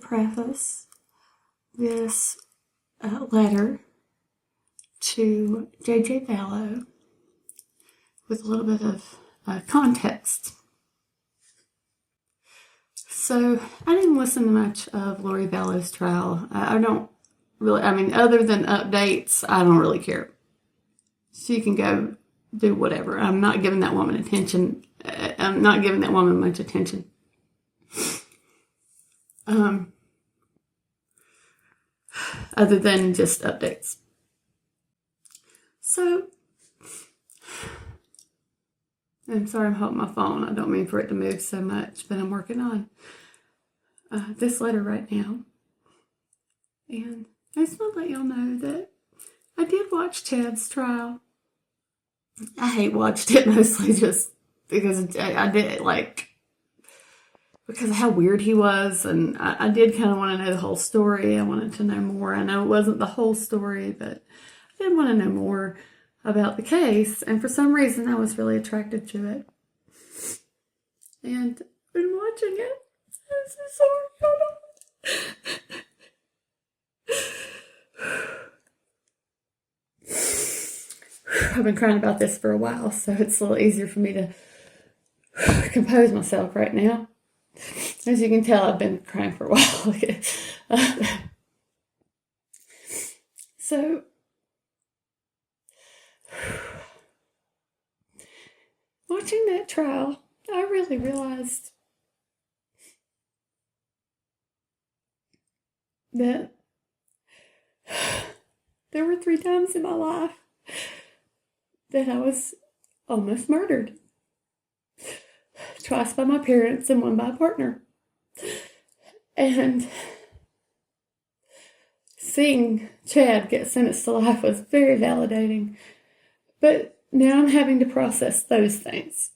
preface this letter to J.J. Vallow with a little bit of context. So I didn't listen to much of Lori Vallow's trial. I don't really, other than updates, I don't really care. She can go do whatever. I'm not giving that woman attention. I'm not giving that woman much attention. Other than just updates. So, I'm sorry I'm holding my phone. I don't mean for it to move so much, but I'm working on this letter right now. And I just want to let y'all know that I did watch Chad's trial. I hate watched it mostly just because I did, because of how weird he was, and I did kind of want to know the whole story. I wanted to know more. I know it wasn't the whole story, but I did want to know more about the case, and for some reason I was really attracted to it. And I've been watching it. I'm so sorry. I've been crying about this for a while, so it's a little easier for me to compose myself right now. As you can tell, I've been crying for a while. So, watching that trial, I really realized that there were 3 times in my life that I was almost murdered. Twice by my parents and one by a partner. And seeing Chad get sentenced to life was very validating. But now I'm having to process those things.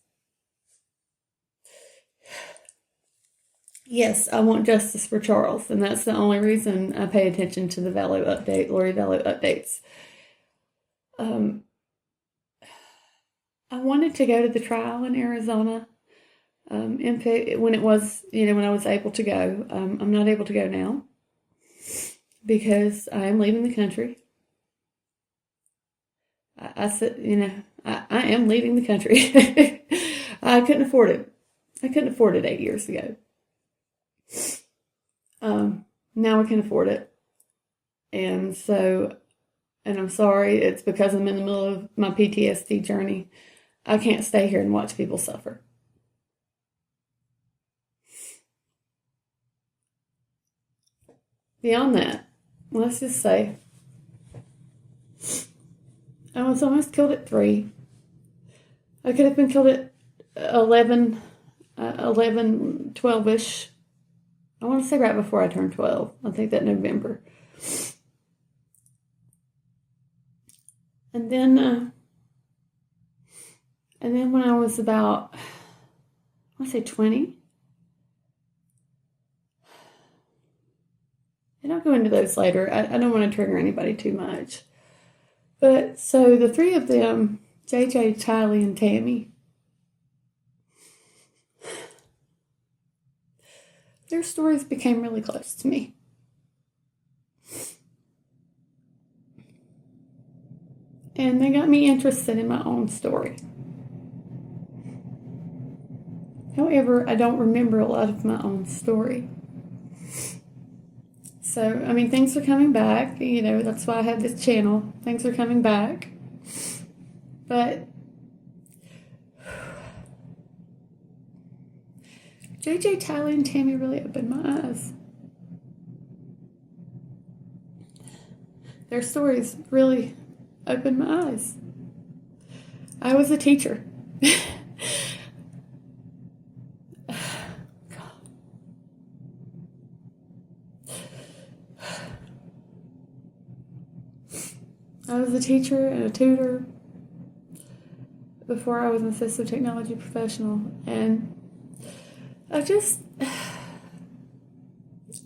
Yes, I want justice for Charles, and that's the only reason I pay attention to the Lori Vallow updates. I wanted to go to the trial in Arizona. When it was, when I was able to go. I'm not able to go now because I am leaving the country. I said, I am leaving the country. I couldn't afford it. I couldn't afford it 8 years ago. Now I can afford it. And I'm sorry, it's because I'm in the middle of my PTSD journey. I can't stay here and watch people suffer. Beyond that, let's just say I was almost killed at 3. I could have been killed at 11, 12-ish. I want to say right before I turned 12. I think that November. And then when I was about, I want to say 20. And I'll go into those later. I don't want to trigger anybody too much. But so the 3 of them, JJ, Tylee, and Tammy, their stories became really close to me. And they got me interested in my own story. However, I don't remember a lot of my own story. So, things are coming back. That's why I have this channel. Things are coming back. But JJ, Tylee, and Tammy really opened my eyes. Their stories really opened my eyes. I was a teacher. I was a teacher and a tutor before I was an assistive technology professional, and I just,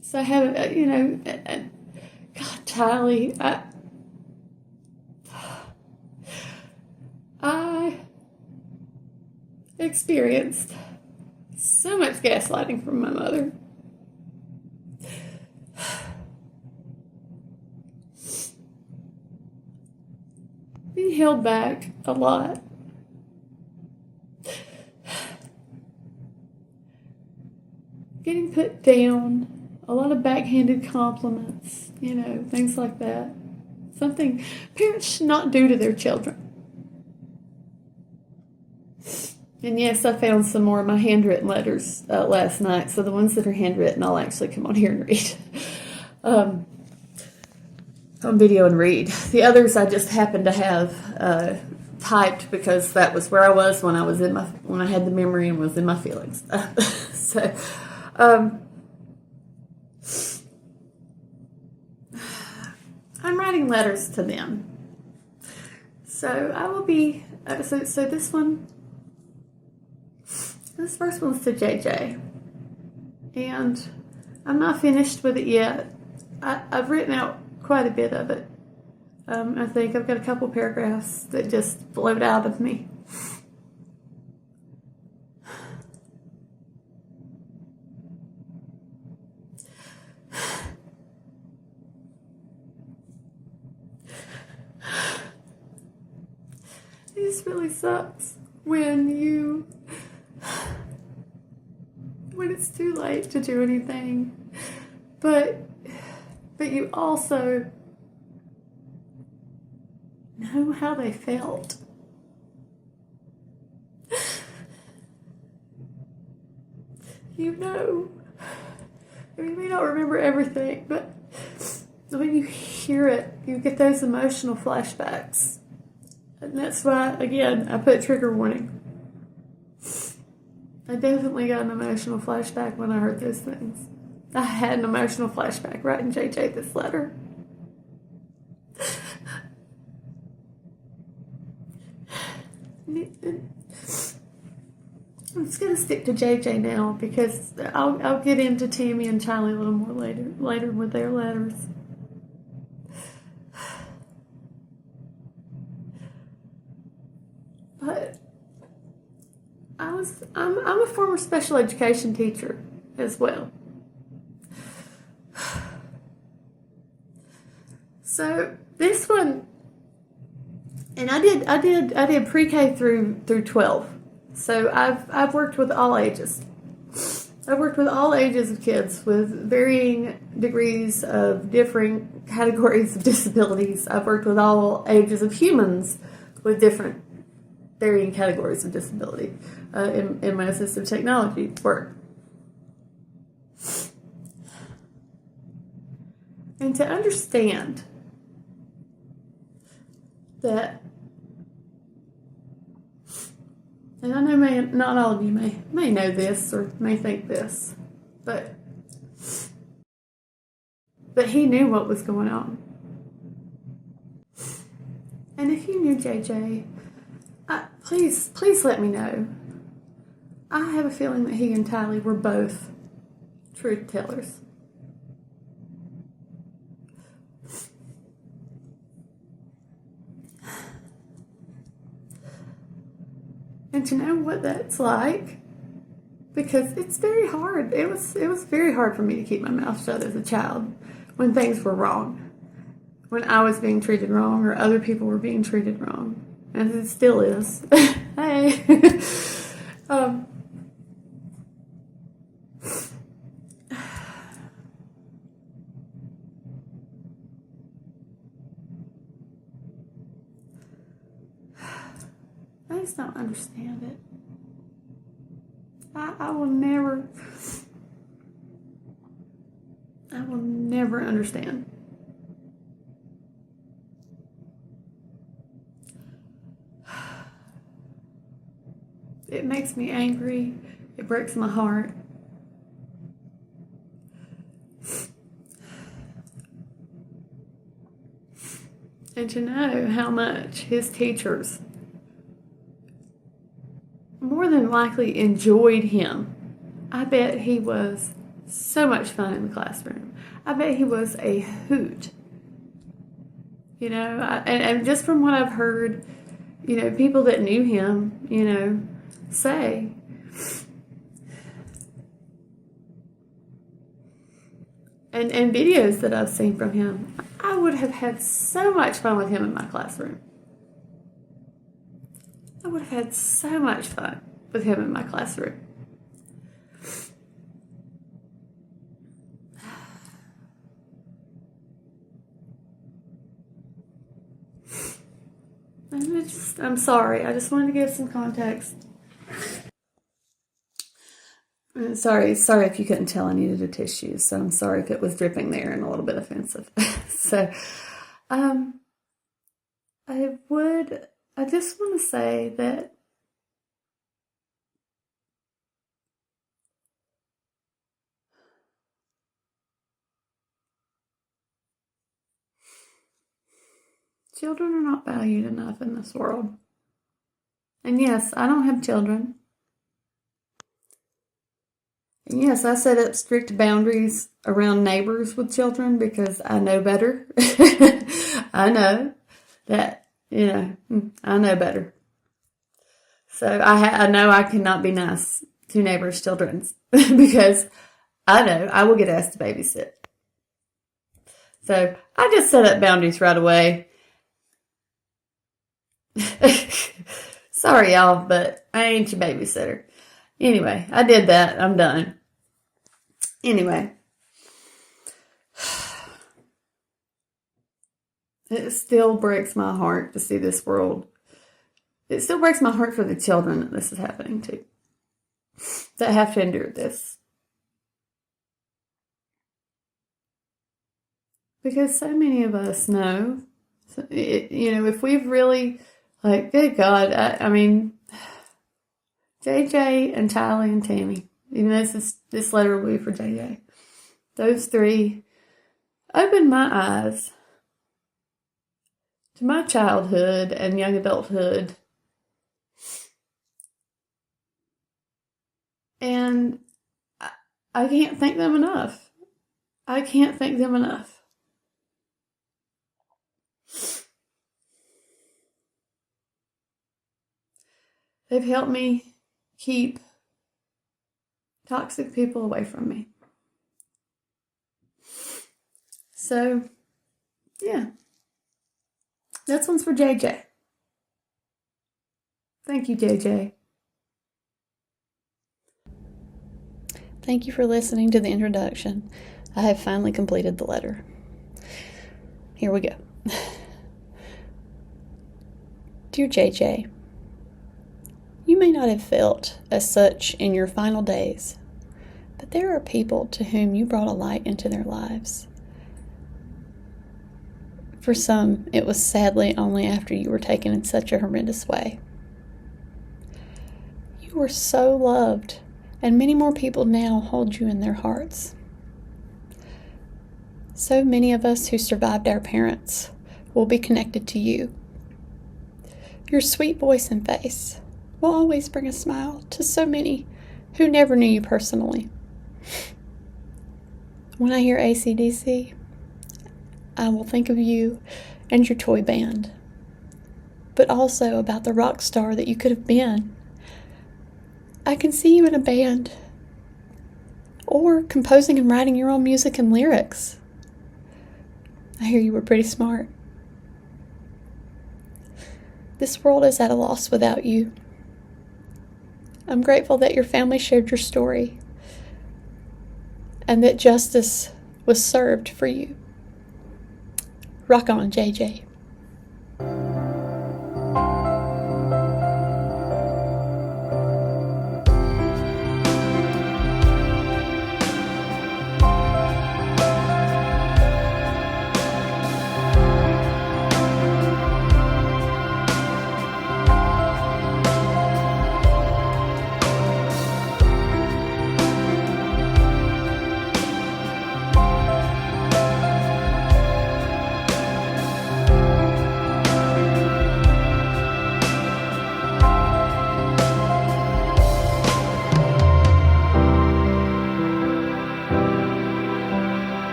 so I have, God, Tylee, I experienced so much gaslighting from my mother. being held back a lot. Getting put down, a lot of backhanded compliments, things like that. Something parents should not do to their children. And yes, I found some more of my handwritten letters last night, so the ones that are handwritten, I'll actually come on here and read. On video and read. The others I just happened to have typed because that was where I was when I had the memory and was in my feelings. So, I'm writing letters to them. So I will be. So this first one's to JJ, and I'm not finished with it yet. I've written out quite a bit of it. I think I've got a couple paragraphs that just float out of me. It just really sucks when it's too late to do anything, but you also know how they felt. You may not remember everything, but when you hear it, you get those emotional flashbacks. And that's why, again, I put trigger warning. I definitely got an emotional flashback when I heard those things. I had an emotional flashback writing JJ this letter. I'm just going to stick to JJ now because I'll get into Tammy and Charlie a little more later with their letters. But I'm a former special education teacher as well. So this one, and I did pre-K through 12. So I've worked with all ages. I've worked with all ages of kids with varying degrees of differing categories of disabilities. I've worked with all ages of humans with different varying categories of disability in my assistive technology work. And to understand that, and I know not all of you may know this or may think this, but he knew what was going on. And if you knew JJ, please let me know. I have a feeling that he and Tylee were both truth tellers. And to know what that's like, because it's very hard. It was very hard for me to keep my mouth shut as a child when things were wrong, when I was being treated wrong or other people were being treated wrong, and it still is. Hey, I just don't understand it. I will never understand. It makes me angry. It breaks my heart. And to know how much his teachers more than likely enjoyed him. I bet he was so much fun in the classroom. I bet he was a hoot. And just from what I've heard, people that knew him, say, and videos that I've seen from him, I I would have had so much fun with him in my classroom. I would have had so much fun with him in my classroom. I'm sorry. I just wanted to give some context. Sorry if you couldn't tell I needed a tissue. So I'm sorry if it was dripping there and a little bit offensive. So, I just want to say that children are not valued enough in this world. And yes, I don't have children. And yes, I set up strict boundaries around neighbors with children because I know better. I know that, I know better. So I know I cannot be nice to neighbors' children because I know I will get asked to babysit. So I just set up boundaries right away. Sorry, y'all, but I ain't your babysitter. Anyway, I did that. I'm done. Anyway. It still breaks my heart to see this world. It still breaks my heart for the children that this is happening to, that have to endure this. Because so many of us know, if we've really, good God, I mean, JJ and Tylee and Tammy, this letter will be for JJ. Those three opened my eyes to my childhood and young adulthood. And I can't thank them enough. I can't thank them enough. They've helped me keep toxic people away from me. So, yeah. This one's for JJ. Thank you, JJ. Thank you for listening to the introduction. I have finally completed the letter. Here we go. Dear JJ, you may not have felt as such in your final days, but there are people to whom you brought a light into their lives. For some, it was sadly only after you were taken in such a horrendous way. You were so loved, and many more people now hold you in their hearts. So many of us who survived our parents will be connected to you. Your sweet voice and face will always bring a smile to so many who never knew you personally. When I hear AC/DC, I will think of you and your toy band, but also about the rock star that you could have been. I can see you in a band, or composing and writing your own music and lyrics. I hear you were pretty smart. This world is at a loss without you. I'm grateful that your family shared your story and that justice was served for you. Rock on, JJ.